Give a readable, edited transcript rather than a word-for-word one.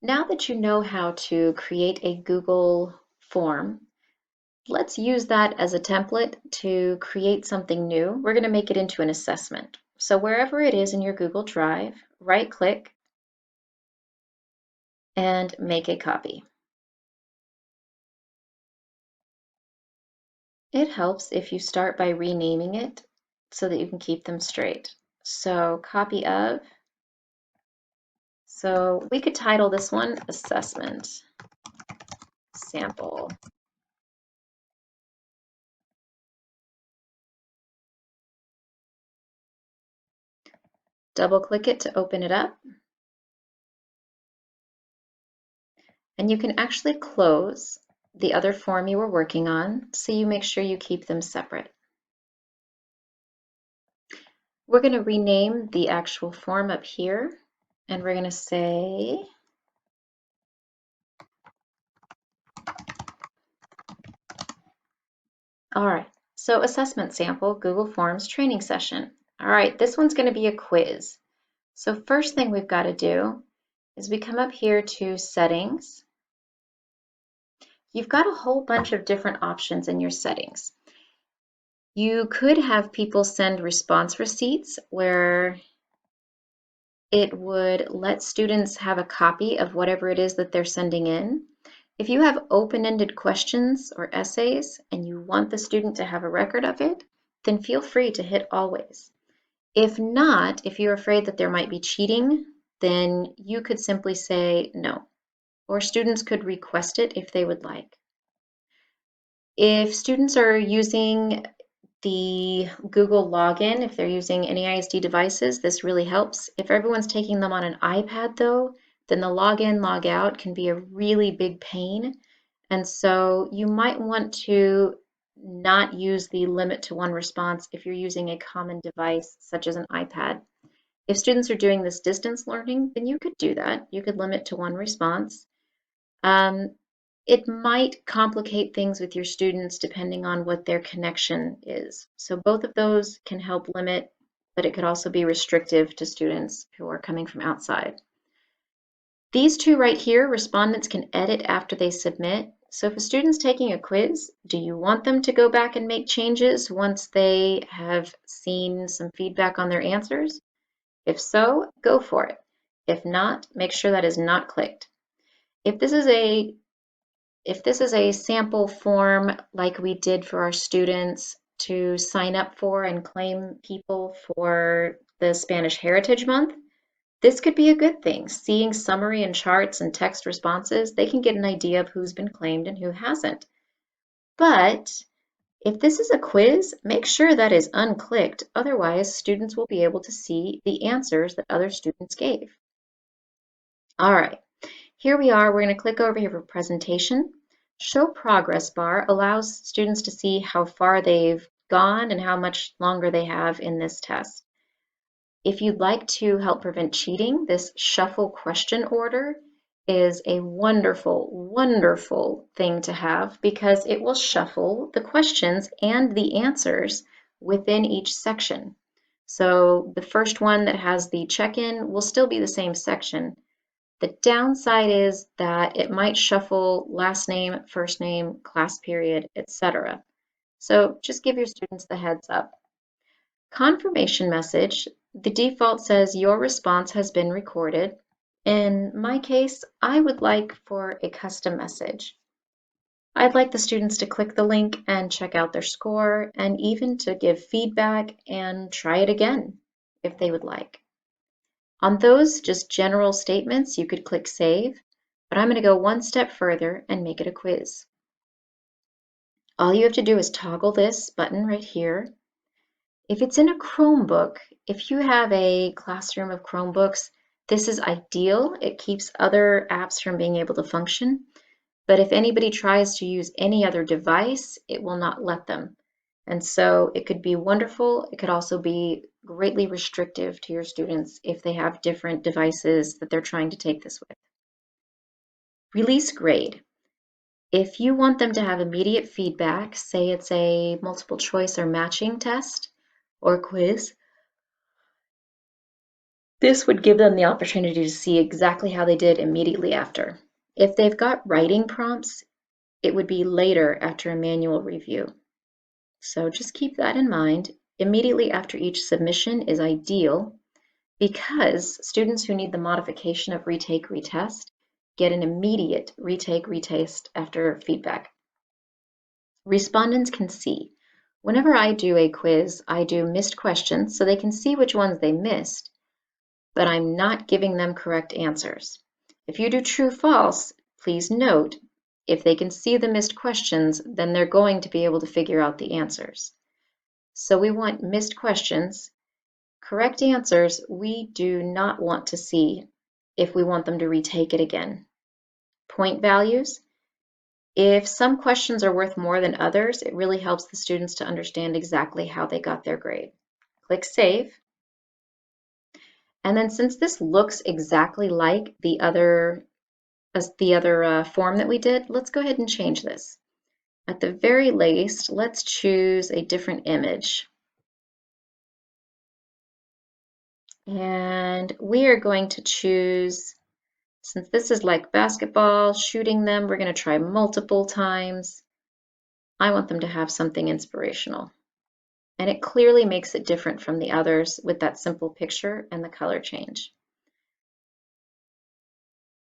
Now that you know how to create a Google form, let's use that as a template to create something new. We're going to make it into an assessment. So wherever it is in your Google Drive, right-click and make a copy. It helps if you start by renaming it so that you can keep them straight. So copy of. So we could title this one Assessment Sample. Double click it to open it up. And you can actually close the other form you were working on, so you make sure you keep them separate. We're going to rename the actual form up here, and we're going to say all right, so assessment sample, Google Forms training session. All right, this one's going to be a quiz. So first thing we've got to do is we come up here to settings. You've got a whole bunch of different options in your settings. You could have people send response receipts where it would let students have a copy of whatever it is that they're sending in. If you have open-ended questions or essays and you want the student to have a record of it, then feel free to hit always. If not, if you're afraid that there might be cheating, then you could simply say no, or students could request it if they would like. If students are using the Google login, if they're using NEISD devices, this really helps. If everyone's taking them on an iPad though, then the login, log out can be a really big pain. And so you might want to not use the limit to one response if you're using a common device such as an iPad. If students are doing this distance learning, then you could do that. You could limit to one response. It might complicate things with your students depending on what their connection is. So both of those can help limit, but it could also be restrictive to students who are coming from outside. These two right here, respondents can edit after they submit. So if a student's taking a quiz, do you want them to go back and make changes once they have seen some feedback on their answers? If so, go for it. If not, make sure that is not clicked. If this is a sample form like we did for our students to sign up for and claim people for the Spanish Heritage Month, this could be a good thing. Seeing summary and charts and text responses, they can get an idea of who's been claimed and who hasn't. But if this is a quiz, make sure that is unclicked. Otherwise, students will be able to see the answers that other students gave. All right, here we are. We're going to click over here for presentation. Show progress bar allows students to see how far they've gone and how much longer they have in this test. If you'd like to help prevent cheating, this shuffle question order is a wonderful, wonderful thing to have because it will shuffle the questions and the answers within each section. So the first one that has the check-in will still be the same section. The downside is that it might shuffle last name, first name, class period, etc. So just give your students the heads up. Confirmation message, the default says your response has been recorded. In my case, I would like for a custom message. I'd like the students to click the link and check out their score and even to give feedback and try it again if they would like. On those just general statements, you could click Save, but I'm going to go one step further and make it a quiz. All you have to do is toggle this button right here. If it's in a Chromebook, if you have a classroom of Chromebooks, this is ideal. It keeps other apps from being able to function. But if anybody tries to use any other device, it will not let them. And so it could be wonderful. It could also be greatly restrictive to your students if they have different devices that they're trying to take this with. Release grade. If you want them to have immediate feedback, say it's a multiple choice or matching test or quiz, This would give them the opportunity to see exactly how they did immediately after. If they've got writing prompts, it would be later after a manual review. So just keep that in mind. Immediately after each submission is ideal because students who need the modification of retake, retest get an immediate retake, retest after feedback. Respondents can see. Whenever I do a quiz, I do missed questions so they can see which ones they missed, but I'm not giving them correct answers. If you do true, false, please note, if they can see the missed questions, then they're going to be able to figure out the answers. So we want missed questions. Correct answers, we do not want to see if we want them to retake it again. Point values. If some questions are worth more than others, it really helps the students to understand exactly how they got their grade. Click Save. And then since this looks exactly like the other form that we did, let's go ahead and change this. At the very least, let's choose a different image. And we are going to choose, since this is like basketball, shooting them, we're going to try multiple times. I want them to have something inspirational. And it clearly makes it different from the others with that simple picture and the color change.